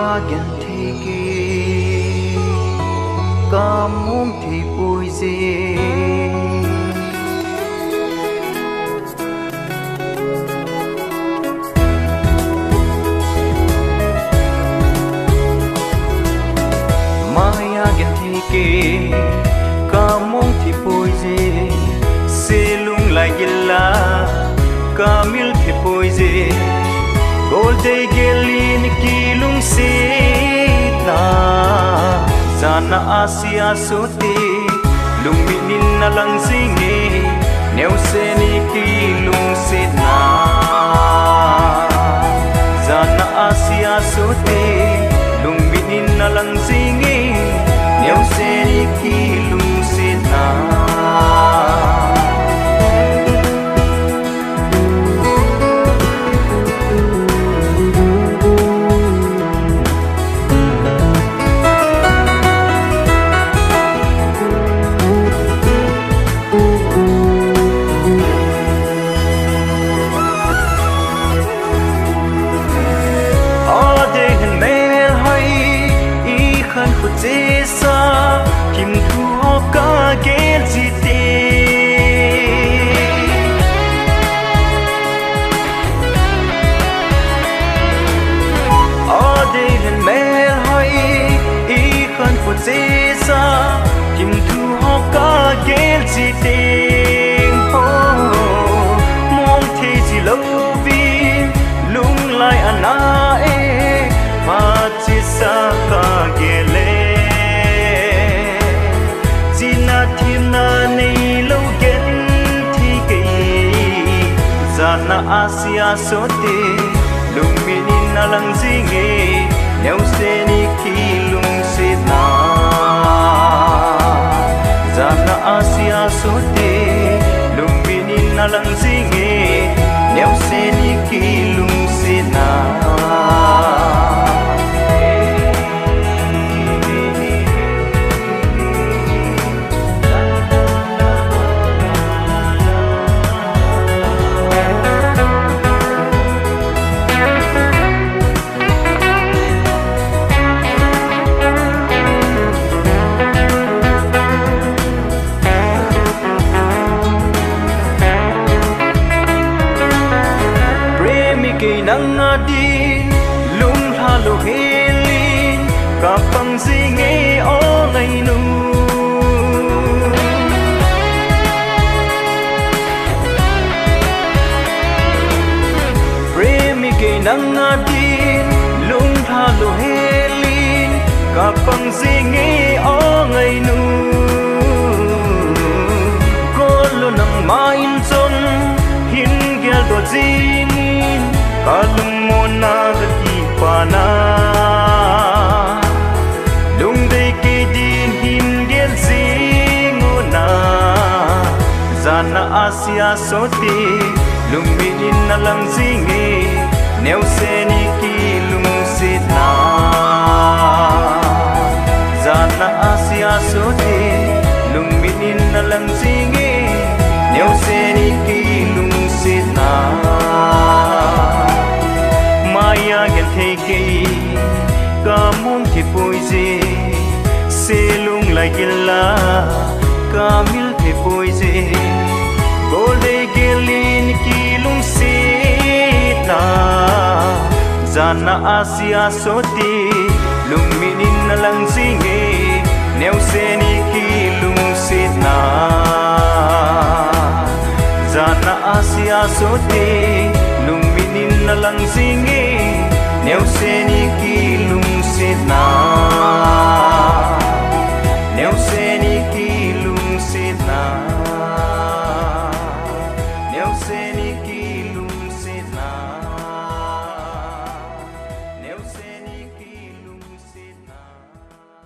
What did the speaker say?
gen theke kamum thi puise maya gen theke kamum thi puise selung la gilla kamil thi puise golde gelin kilung sita sana asia sote luminin na lang singi neu seni kilung sita sana asia sote luminin na lang singi neu seni kilung sita Jesa kim thu ka gel jite ade hen mel hoi I khan pu jesa kim thu ka gel jite ho mong the ji lo vi lung lai ana e ma chi sa ka gele na asia sote luminin na lang singe neu seni kilung sita zana asia sote luminin na lang singe neu seni kilung sita nang adin lung halo helin kapang singe o ngai nu premi ke nang adin lung halo helin kapang singe o ngai nu kolo nang main son hin gel do jingin kalung mona ki pana lung de ke din hin gel zinguna zana asia sote lung minin na lang zinge neu seni ki lung sita zana asia sote lung minin na lang zinge neu seni ki lung sita maya gen theke kamum thi puise selung la gilla kamil thi puise golde gelin kilung sita zana asia sote luminin na lang singe neu seni kilung sita zana asia sote luminin na lang singe neu seni kilung sita neu seni kilung sita